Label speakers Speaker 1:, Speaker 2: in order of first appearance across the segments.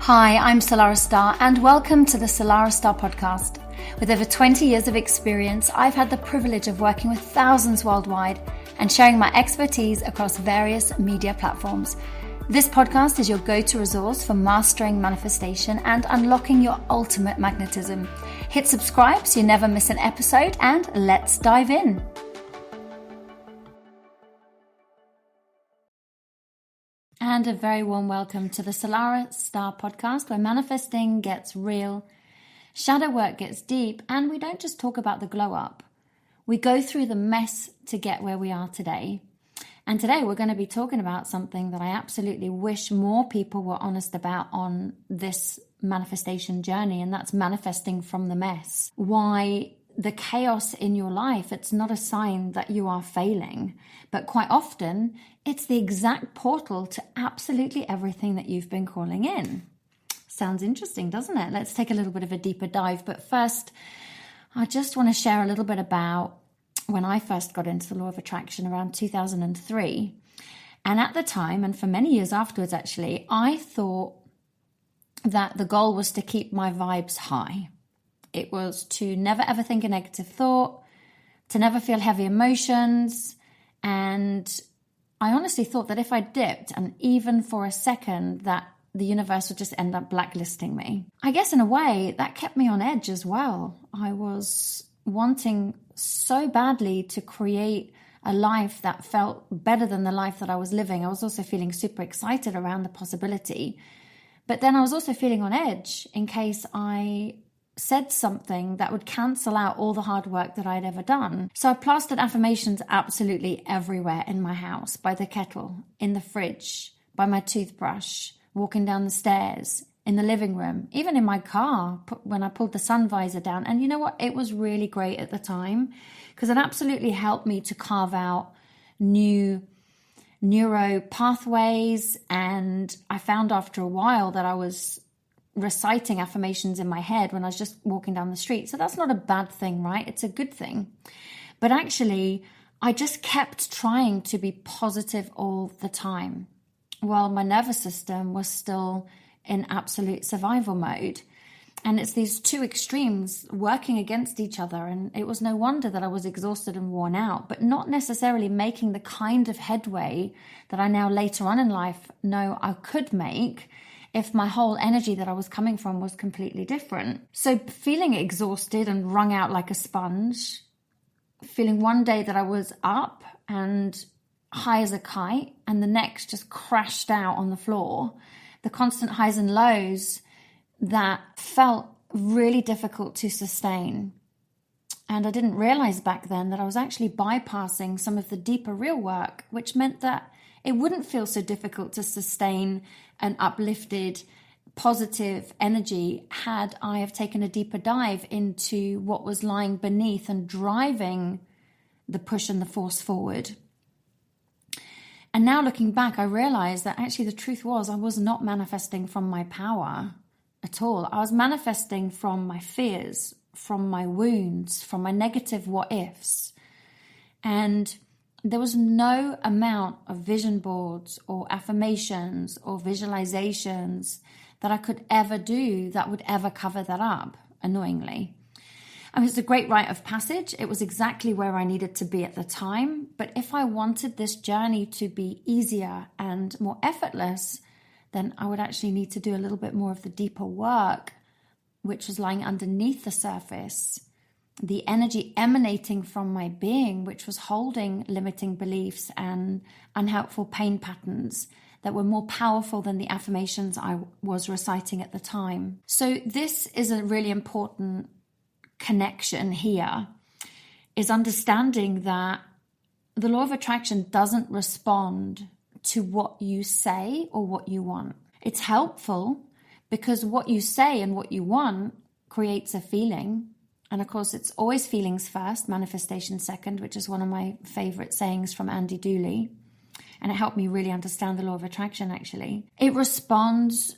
Speaker 1: Hi, I'm Salarah Starre and welcome to the Salarah Starre Podcast. With over 20 years of experience, I've had the privilege of working with thousands worldwide and sharing my expertise across various media platforms. This podcast is your go-to resource for mastering manifestation and unlocking your ultimate magnetism. Hit subscribe so you never miss an episode, and let's dive in. And a very warm welcome to the Salarah Starre Podcast, where manifesting gets real, shadow work gets deep, and we don't just talk about the glow up. We go through the mess to get where we are today. And today we're going to be talking about something that I absolutely wish more people were honest about on this manifestation journey, and that's manifesting from the mess. Why the chaos in your life, it's not a sign that you are failing, but quite often it's the exact portal to absolutely everything that you've been calling in. Sounds interesting, doesn't it? Let's take a little bit of a deeper dive. But first, I just want to share a little bit about when I first got into the law of attraction around 2003. And at the time, and for many years afterwards actually, I thought that the goal was to keep my vibes high. It was to never ever think a negative thought, to never feel heavy emotions. And I honestly thought that if I dipped, and even for a second, that the universe would just end up blacklisting me. I guess in a way that kept me on edge as well. I was wanting so badly to create a life that felt better than the life that I was living. I was also feeling super excited around the possibility. But then I was also feeling on edge in case I said something that would cancel out all the hard work that I'd ever done. So I plastered affirmations absolutely everywhere in my house, by the kettle, in the fridge, by my toothbrush, walking down the stairs, in the living room, even in my car when I pulled the sun visor down. And you know what? It was really great at the time because it absolutely helped me to carve out new neuro pathways. And I found after a while that I was reciting affirmations in my head when I was just walking down the street. So that's not a bad thing, right? It's a good thing. But actually, I just kept trying to be positive all the time while my nervous system was still in absolute survival mode. And it's these two extremes working against each other. And it was no wonder that I was exhausted and worn out, but not necessarily making the kind of headway that I now later on in life know I could make if my whole energy that I was coming from was completely different. So feeling exhausted and wrung out like a sponge, feeling one day that I was up and high as a kite, and the next just crashed out on the floor. The constant highs and lows that felt really difficult to sustain. And I didn't realize back then that I was actually bypassing some of the deeper real work, which meant that it wouldn't feel so difficult to sustain an uplifted, positive energy had I have taken a deeper dive into what was lying beneath and driving the push and the force forward. And now looking back, I realized that actually the truth was I was not manifesting from my power at all. I was manifesting from my fears, from my wounds, from my negative what ifs. And there was no amount of vision boards or affirmations or visualizations that I could ever do that would ever cover that up, annoyingly. I mean, it's a great rite of passage. It was exactly where I needed to be at the time. But if I wanted this journey to be easier and more effortless, then I would actually need to do a little bit more of the deeper work, which was lying underneath the surface. The energy emanating from my being, which was holding limiting beliefs and unhelpful pain patterns that were more powerful than the affirmations I was reciting at the time. So this is a really important connection here, is understanding that the law of attraction doesn't respond to what you say or what you want. It's helpful because what you say and what you want creates a feeling. And of course, it's always feelings first, manifestation second, which is one of my favorite sayings from Andy Dooley. And it helped me really understand the law of attraction, actually. It responds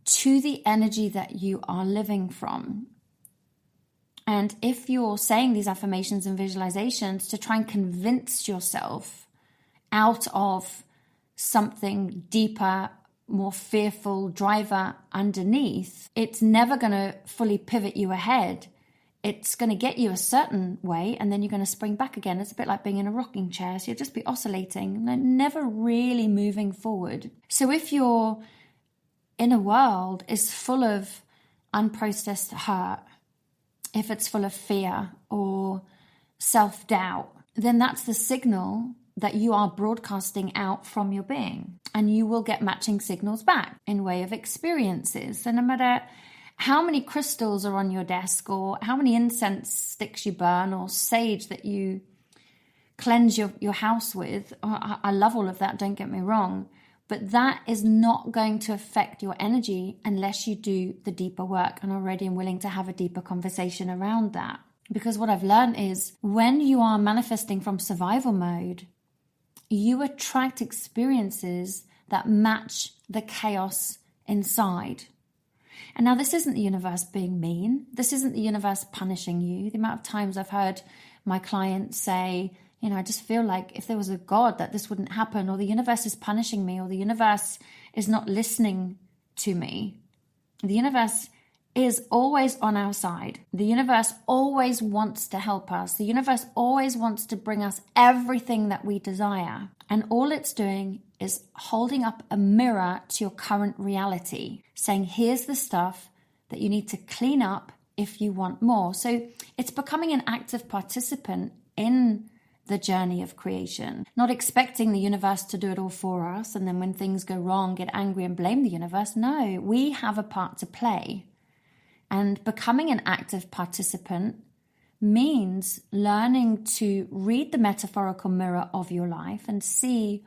Speaker 1: to the energy that you are living from. And if you're saying these affirmations and visualizations to try and convince yourself out of something deeper more fearful driver underneath, it's never going to fully pivot you ahead. It's going to get you a certain way, and then you're going to spring back again. It's a bit like being in a rocking chair. So you'll just be oscillating, never really moving forward. So if your inner world is full of unprocessed hurt, if it's full of fear or self-doubt, then that's the signal that you are broadcasting out from your being. And you will get matching signals back in way of experiences. So no matter how many crystals are on your desk, or how many incense sticks you burn, or sage that you cleanse your house with, I love all of that, don't get me wrong, but that is not going to affect your energy unless you do the deeper work and are ready and willing to have a deeper conversation around that. Because what I've learned is when you are manifesting from survival mode, you attract experiences that match the chaos inside. And now this isn't the universe being mean. This isn't the universe punishing you. The amount of times I've heard my clients say, I just feel like if there was a God that this wouldn't happen, or the universe is punishing me, or the universe is not listening to me. The universe is always on our side. The universe always wants to help us. The universe always wants to bring us everything that we desire. And all it's doing is holding up a mirror to your current reality, saying, here's the stuff that you need to clean up if you want more. So it's becoming an active participant in the journey of creation, not expecting the universe to do it all for us. And then when things go wrong, get angry and blame the universe. No, we have a part to play. And becoming an active participant means learning to read the metaphorical mirror of your life and see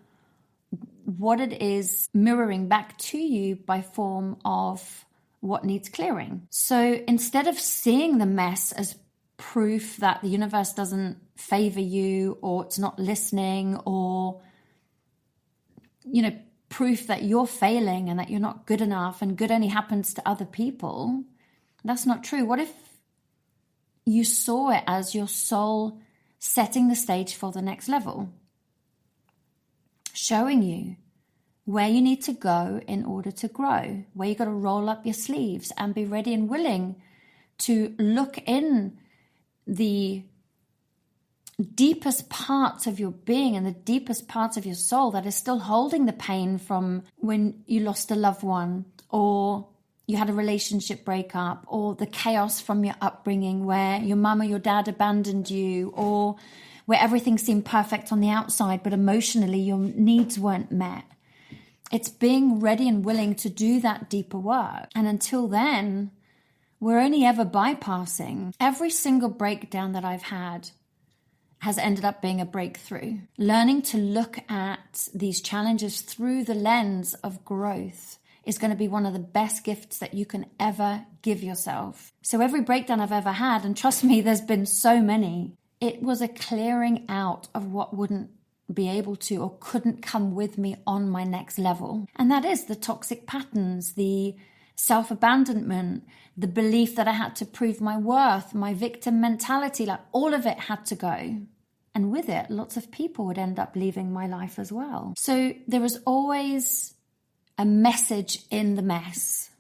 Speaker 1: what it is mirroring back to you by form of what needs clearing. So instead of seeing the mess as proof that the universe doesn't favor you, or it's not listening, or, proof that you're failing and that you're not good enough and good only happens to other people, that's not true. What if you saw it as your soul setting the stage for the next level, showing you where you need to go in order to grow, where you got to roll up your sleeves and be ready and willing to look in the deepest parts of your being and the deepest parts of your soul that is still holding the pain from when you lost a loved one, or you had a relationship breakup, or the chaos from your upbringing where your mum or your dad abandoned you, or where everything seemed perfect on the outside, but emotionally your needs weren't met. It's being ready and willing to do that deeper work. And until then, we're only ever bypassing. Every single breakdown that I've had has ended up being a breakthrough. Learning to look at these challenges through the lens of growth is going to be one of the best gifts that you can ever give yourself. So every breakdown I've ever had, and trust me, there's been so many, it was a clearing out of what wouldn't be able to or couldn't come with me on my next level. And that is the toxic patterns, the self-abandonment, the belief that I had to prove my worth, my victim mentality, like all of it had to go. And with it, lots of people would end up leaving my life as well. So there is always a message in the mess.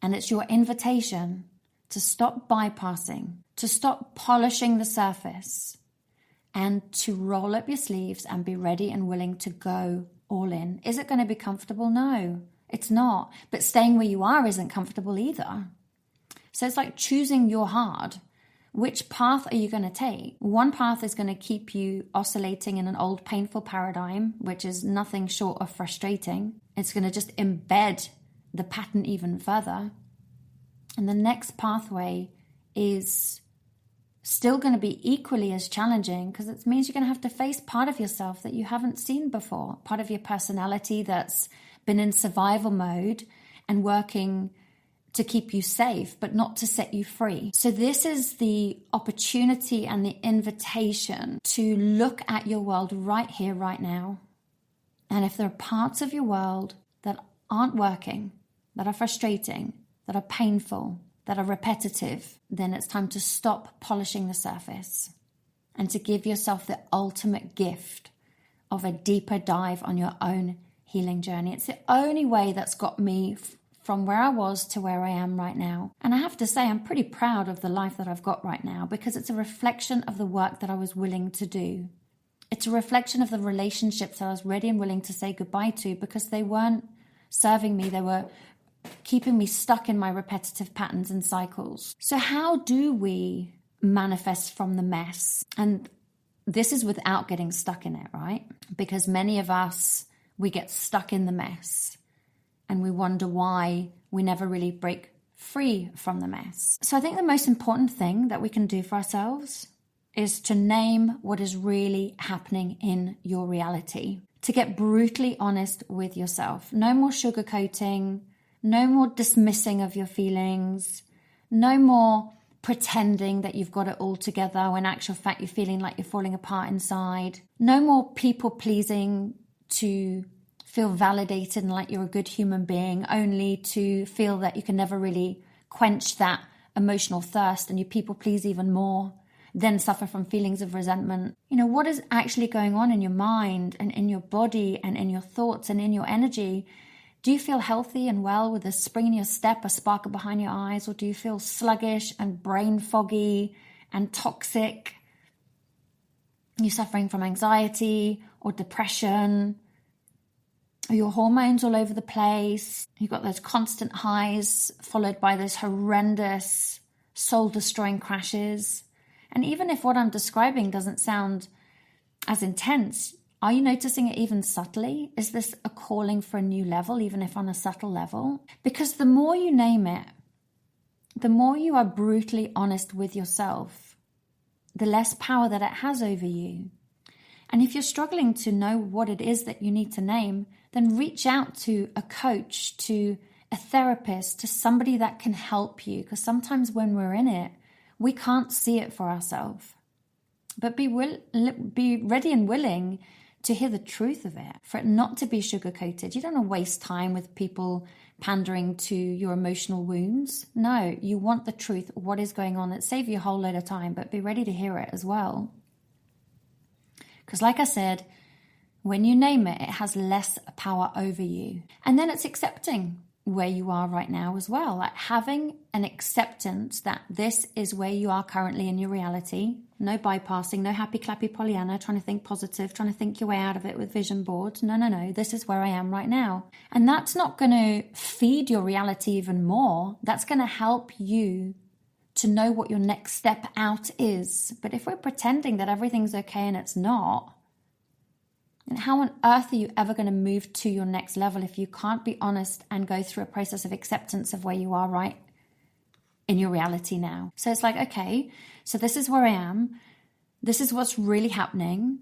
Speaker 1: And it's your invitation to stop bypassing, to stop polishing the surface, and to roll up your sleeves and be ready and willing to go all in. Is it going to be comfortable? No, it's not. But staying where you are isn't comfortable either. So it's like choosing your hard. Which path are you going to take? One path is going to keep you oscillating in an old painful paradigm, which is nothing short of frustrating. It's going to just embed the pattern even further. And the next pathway is still going to be equally as challenging, because it means you're going to have to face part of yourself that you haven't seen before, part of your personality that's been in survival mode and working to keep you safe, but not to set you free. So this is the opportunity and the invitation to look at your world right here, right now. And if there are parts of your world that aren't working, that are frustrating, that are painful, that are repetitive, then it's time to stop polishing the surface and to give yourself the ultimate gift of a deeper dive on your own healing journey. It's the only way that's got me from where I was to where I am right now. And I have to say, I'm pretty proud of the life that I've got right now because it's a reflection of the work that I was willing to do. It's a reflection of the relationships I was ready and willing to say goodbye to because they weren't serving me. They were keeping me stuck in my repetitive patterns and cycles. So how do we manifest from the mess? And this is without getting stuck in it, right? Because many of us, we get stuck in the mess and we wonder why we never really break free from the mess. So I think the most important thing that we can do for ourselves is to name what is really happening in your reality. To get brutally honest with yourself. No more sugarcoating, no more dismissing of your feelings, no more pretending that you've got it all together when in actual fact you're feeling like you're falling apart inside. No more people pleasing to feel validated and like you're a good human being, only to feel that you can never really quench that emotional thirst and you people please even more, then suffer from feelings of resentment. You know, what is actually going on in your mind and in your body and in your thoughts and in your energy? Do you feel healthy and well with a spring in your step, a sparkle behind your eyes, or do you feel sluggish and brain foggy and toxic? Are you suffering from anxiety or depression? Are your hormones all over the place? You've got those constant highs followed by those horrendous soul-destroying crashes. And even if what I'm describing doesn't sound as intense, are you noticing it even subtly? Is this a calling for a new level, even if on a subtle level? Because the more you name it, the more you are brutally honest with yourself, the less power that it has over you. And if you're struggling to know what it is that you need to name, then reach out to a coach, to a therapist, to somebody that can help you. Because sometimes when we're in it, we can't see it for ourselves. But be ready and willing to hear the truth of it, for it not to be sugar-coated. You don't want to waste time with people pandering to your emotional wounds. No, you want the truth, what is going on. It saves you a whole load of time, but be ready to hear it as well. Because like I said, when you name it, it has less power over you. And then it's accepting where you are right now as well. Like having an acceptance that this is where you are currently in your reality. No bypassing, no happy clappy Pollyanna, trying to think positive, trying to think your way out of it with vision boards. No. This is where I am right now. And that's not going to feed your reality even more. That's going to help you to know what your next step out is. But if we're pretending that everything's okay and it's not, then how on earth are you ever going to move to your next level if you can't be honest and go through a process of acceptance of where you are right in your reality now? So it's like, okay, so this is where I am. This is what's really happening.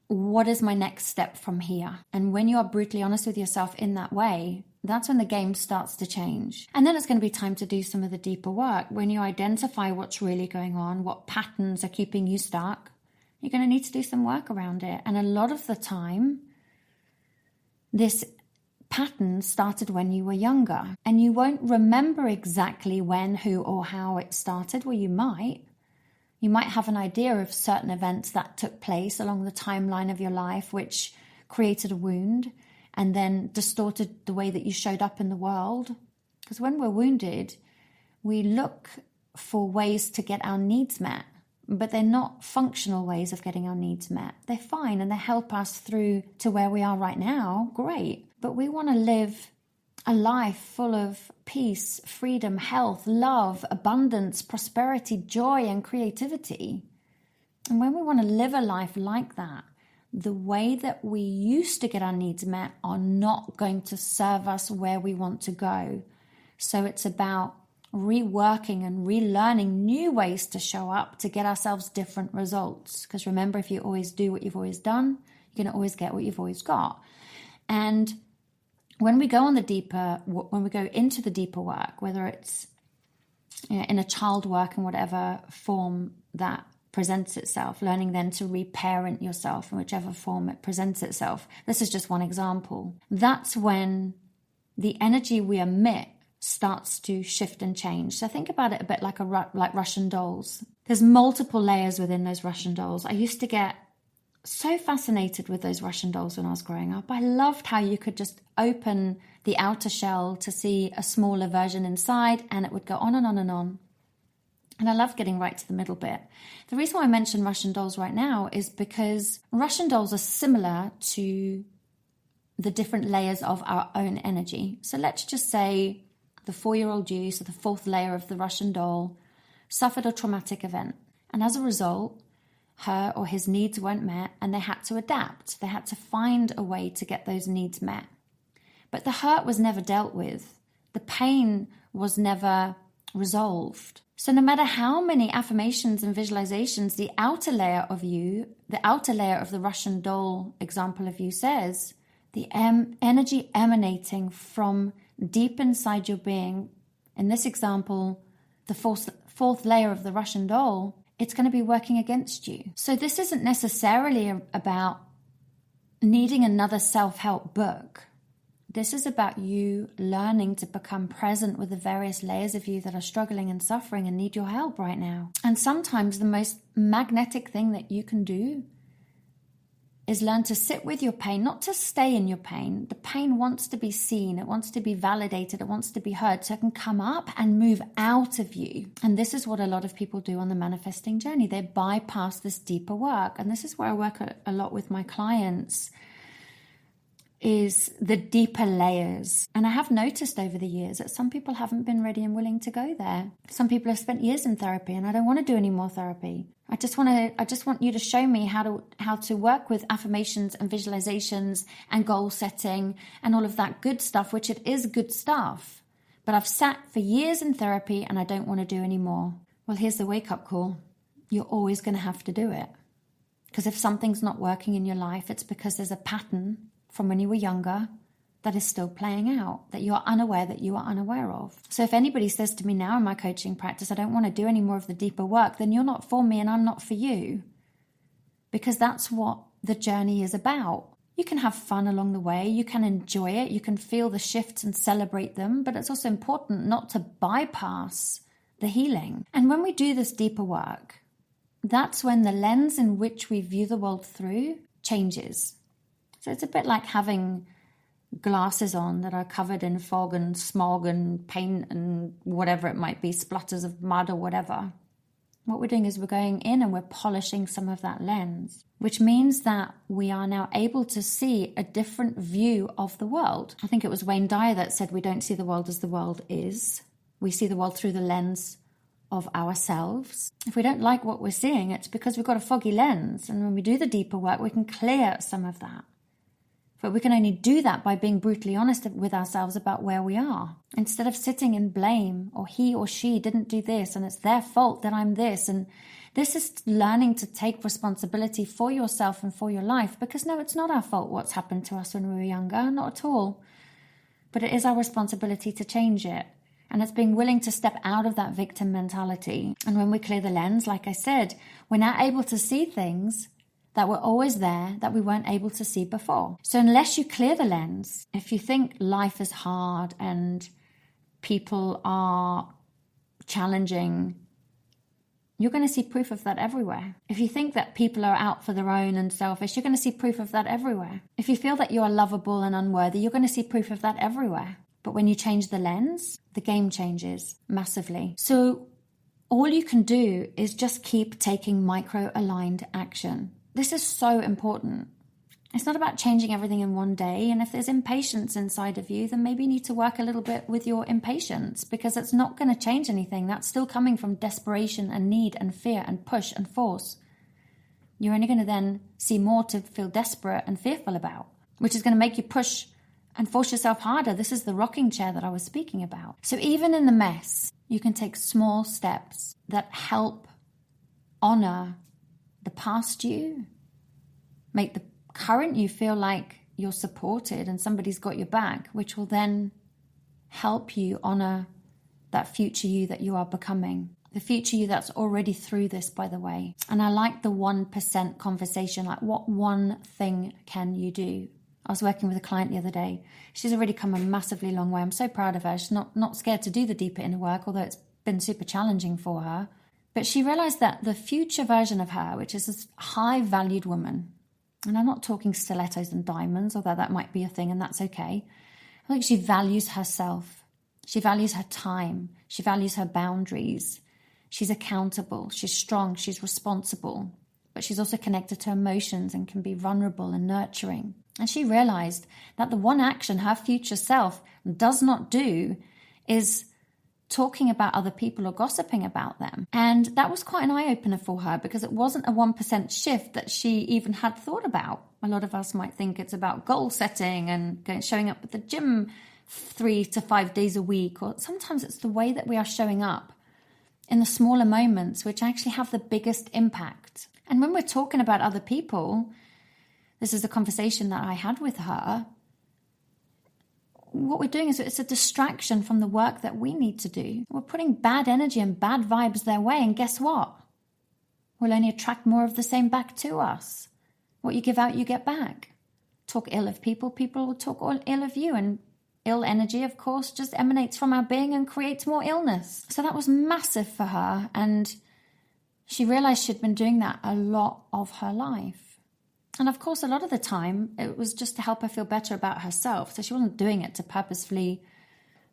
Speaker 1: What is my next step from here? And when you are brutally honest with yourself in that way, that's when the game starts to change. And then it's going to be time to do some of the deeper work. When you identify what's really going on, what patterns are keeping you stuck, you're going to need to do some work around it. And a lot of the time, this pattern started when you were younger. And you won't remember exactly when, who, or how it started. Well, you might. You might have an idea of certain events that took place along the timeline of your life, which created a wound and then distorted the way that you showed up in the world. Because when we're wounded, we look for ways to get our needs met, but they're not functional ways of getting our needs met. They're fine and they help us through to where we are right now. Great. But we want to live a life full of peace, freedom, health, love, abundance, prosperity, joy, and creativity. And when we want to live a life like that, the way that we used to get our needs met are not going to serve us where we want to go. So it's about reworking and relearning new ways to show up to get ourselves different results. Because remember, if you always do what you've always done, you're going to always get what you've always got. And when we go into the deeper work, whether it's in a child work in whatever form that presents itself, learning then to reparent yourself in whichever form it presents itself. This is just one example. That's when the energy we emit starts to shift and change. So think about it a bit like like Russian dolls. There's multiple layers within those Russian dolls. I used to get so fascinated with those Russian dolls when I was growing up. I loved how you could just open the outer shell to see a smaller version inside, and it would go on and on and on. And I love getting right to the middle bit. The reason why I mention Russian dolls right now is because Russian dolls are similar to the different layers of our own energy. So let's just say the 4-year-old you, so the 4th layer of the Russian doll, suffered a traumatic event. And as a result, her or his needs weren't met, and they had to adapt. They had to find a way to get those needs met. But the hurt was never dealt with. The pain was never resolved. So no matter how many affirmations and visualizations the outer layer of you, the outer layer of the Russian doll example of you says, the energy emanating from deep inside your being, in this example, the fourth layer of the Russian doll, it's going to be working against you. So this isn't necessarily about needing another self-help book. This is about you learning to become present with the various layers of you that are struggling and suffering and need your help right now. And sometimes the most magnetic thing that you can do is learn to sit with your pain, not to stay in your pain. The pain wants to be seen. It wants to be validated. It wants to be heard so it can come up and move out of you. And this is what a lot of people do on the manifesting journey. They bypass this deeper work. And this is where I work a lot with my clients, is the deeper layers. And I have noticed over the years that some people haven't been ready and willing to go there. Some people have spent years in therapy, and I don't want to do any more therapy. I just want you to show me how to work with affirmations and visualizations and goal setting and all of that good stuff, which it is good stuff. But I've sat for years in therapy and I don't want to do any more. Well, here's the wake-up call. You're always going to have to do it. Because if something's not working in your life, it's because there's a pattern from when you were younger that is still playing out, that you are unaware of. So if anybody says to me now in my coaching practice, I don't want to do any more of the deeper work, then you're not for me and I'm not for you. Because that's what the journey is about. You can have fun along the way, you can enjoy it, you can feel the shifts and celebrate them, but it's also important not to bypass the healing. And when we do this deeper work, that's when the lens in which we view the world through changes. So it's a bit like having glasses on that are covered in fog and smog and paint and whatever it might be, splutters of mud or whatever. What we're doing is we're going in and we're polishing some of that lens, which means that we are now able to see a different view of the world. I think it was Wayne Dyer that said we don't see the world as the world is. We see the world through the lens of ourselves. If we don't like what we're seeing, it's because we've got a foggy lens. And when we do the deeper work, we can clear some of that. But we can only do that by being brutally honest with ourselves about where we are. Instead of sitting in blame, or he or she didn't do this, and it's their fault that I'm this. And this is learning to take responsibility for yourself and for your life. Because no, it's not our fault what's happened to us when we were younger, not at all. But it is our responsibility to change it. And it's being willing to step out of that victim mentality. And when we clear the lens, like I said, we're now able to see things that were always there that we weren't able to see before. So unless you clear the lens, if you think life is hard and people are challenging, you're going to see proof of that everywhere. If you think that people are out for their own and selfish, you're going to see proof of that everywhere. If you feel that you are lovable and unworthy, you're going to see proof of that everywhere. But when you change the lens, the game changes massively. So all you can do is just keep taking micro-aligned action. This is so important. It's not about changing everything in one day. And if there's impatience inside of you, then maybe you need to work a little bit with your impatience, because it's not going to change anything. That's still coming from desperation and need and fear and push and force. You're only going to then see more to feel desperate and fearful about, which is going to make you push and force yourself harder. This is the rocking chair that I was speaking about. So even in the mess, you can take small steps that help honor the past you, make the current you feel like you're supported and somebody's got your back, which will then help you honor that future you that you are becoming, the future you that's already through this, by the way. And I like the 1% conversation, like what one thing can you do? I was working with a client the other day. She's already come a massively long way. I'm so proud of her. She's not scared to do the deeper inner work, although it's been super challenging for her. But she realized that the future version of her, which is this high-valued woman, And I'm not talking stilettos and diamonds, although that might be a thing and that's okay. I think she values herself. She values her time. She values her boundaries. She's accountable. She's strong. She's responsible. But she's also connected to emotions and can be vulnerable and nurturing. And she realized that the one action her future self does not do is talking about other people or gossiping about them. And that was quite an eye-opener for her because it wasn't a 1% shift that she even had thought about. A lot of us might think it's about goal setting and showing up at the gym 3 to 5 days a week, or sometimes it's the way that we are showing up in the smaller moments which actually have the biggest impact. And when we're talking about other people, this is a conversation that I had with her, what we're doing is it's a distraction from the work that we need to do. We're putting bad energy and bad vibes their way, and guess what? We'll only attract more of the same back to us. What you give out, you get back. Talk ill of people, people will talk ill of you, and ill energy, of course, just emanates from our being and creates more illness. So that was massive for her, and she realized she'd been doing that a lot of her life. And of course, a lot of the time, it was just to help her feel better about herself. So she wasn't doing it to purposefully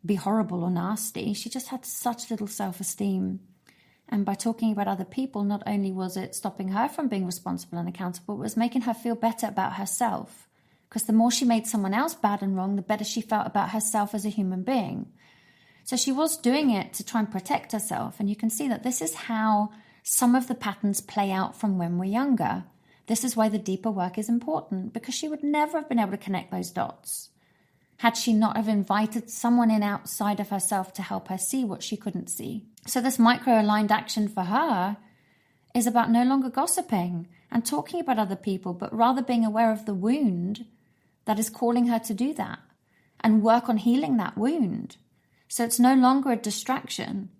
Speaker 1: be horrible or nasty. She just had such little self-esteem. And by talking about other people, not only was it stopping her from being responsible and accountable, it was making her feel better about herself. Because the more she made someone else bad and wrong, the better she felt about herself as a human being. So she was doing it to try and protect herself. And you can see that this is how some of the patterns play out from when we're younger. This is why the deeper work is important, because she would never have been able to connect those dots had she not have invited someone in outside of herself to help her see what she couldn't see. So this micro-aligned action for her is about no longer gossiping and talking about other people, but rather being aware of the wound that is calling her to do that and work on healing that wound. So it's no longer a distraction.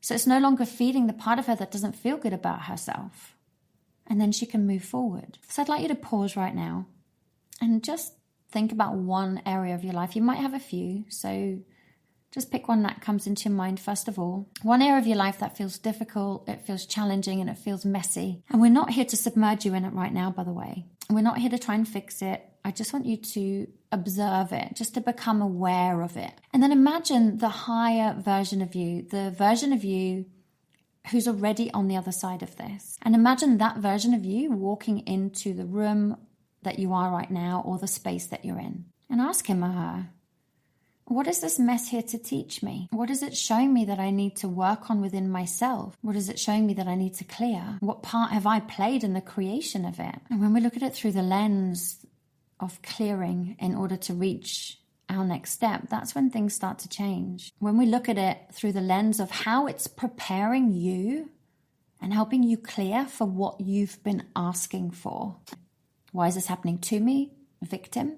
Speaker 1: So it's no longer feeding the part of her that doesn't feel good about herself. And then she can move forward. So I'd like you to pause right now and just think about one area of your life. You might have a few, so just pick one that comes into your mind first of all. One area of your life that feels difficult, it feels challenging, and it feels messy. And we're not here to submerge you in it right now, by the way. We're not here to try and fix it. I just want you to observe it, just to become aware of it. And then imagine the higher version of you, the version of you who's already on the other side of this. And imagine that version of you walking into the room that you are right now or the space that you're in. And ask him or her, what is this mess here to teach me? What is it showing me that I need to work on within myself? What is it showing me that I need to clear? What part have I played in the creation of it? And when we look at it through the lens of clearing in order to reach our next step, that's when things start to change. When we look at it through the lens of how it's preparing you and helping you clear for what you've been asking for. Why is this happening to me? Victim.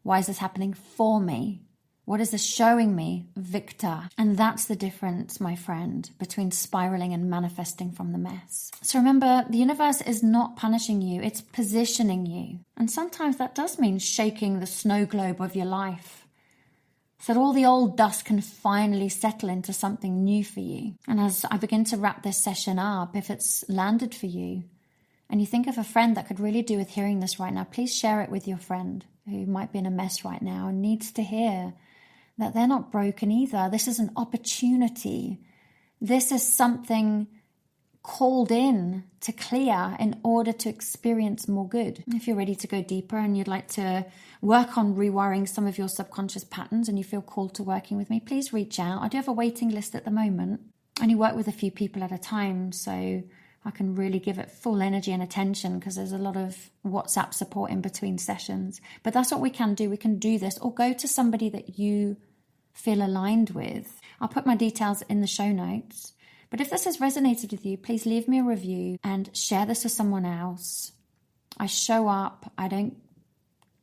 Speaker 1: Why is this happening for me? What is this showing me? Victor. And that's the difference, my friend, between spiraling and manifesting from the mess. So remember, the universe is not punishing you, it's positioning you. And sometimes that does mean shaking the snow globe of your life, so that all the old dust can finally settle into something new for you. And as I begin to wrap this session up, if it's landed for you, and you think of a friend that could really do with hearing this right now, please share it with your friend who might be in a mess right now and needs to hear that they're not broken either. This is an opportunity. This is something called in to clear in order to experience more good. If you're ready to go deeper and you'd like to work on rewiring some of your subconscious patterns and you feel called to working with me, please reach out. I do have a waiting list at the moment. I only work with a few people at a time, so I can really give it full energy and attention because there's a lot of WhatsApp support in between sessions. But that's what we can do. We can do this, or go to somebody that you feel aligned with. I'll put my details in the show notes. But if this has resonated with you, please leave me a review and share this with someone else. I show up. I don't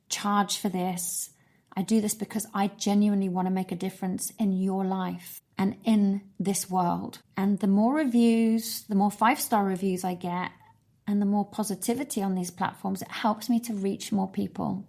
Speaker 1: charge for this. I do this because I genuinely want to make a difference in your life and in this world. And the more reviews, the more 5-star reviews I get, and the more positivity on these platforms, it helps me to reach more people.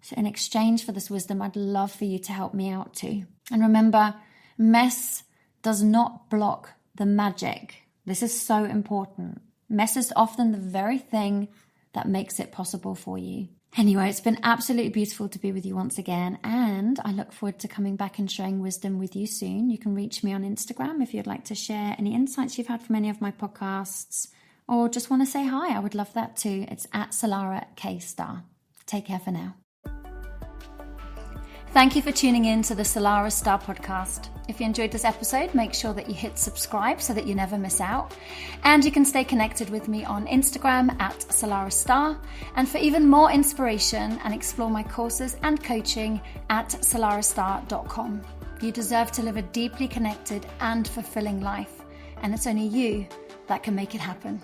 Speaker 1: So in exchange for this wisdom, I'd love for you to help me out too. And remember, mess does not block the magic. This is so important. Mess is often the very thing that makes it possible for you. Anyway, it's been absolutely beautiful to be with you once again, and I look forward to coming back and sharing wisdom with you soon. You can reach me on Instagram if you'd like to share any insights you've had from any of my podcasts, or just want to say hi. I would love that too. It's at Salarah K Starre. Take care for now. Thank you for tuning in to the Salarah Starre Podcast. If you enjoyed this episode, make sure that you hit subscribe so that you never miss out. And you can stay connected with me on Instagram at Salarah Starre. And for even more inspiration and explore my courses and coaching at salarahstarre.com. You deserve to live a deeply connected and fulfilling life. And it's only you that can make it happen.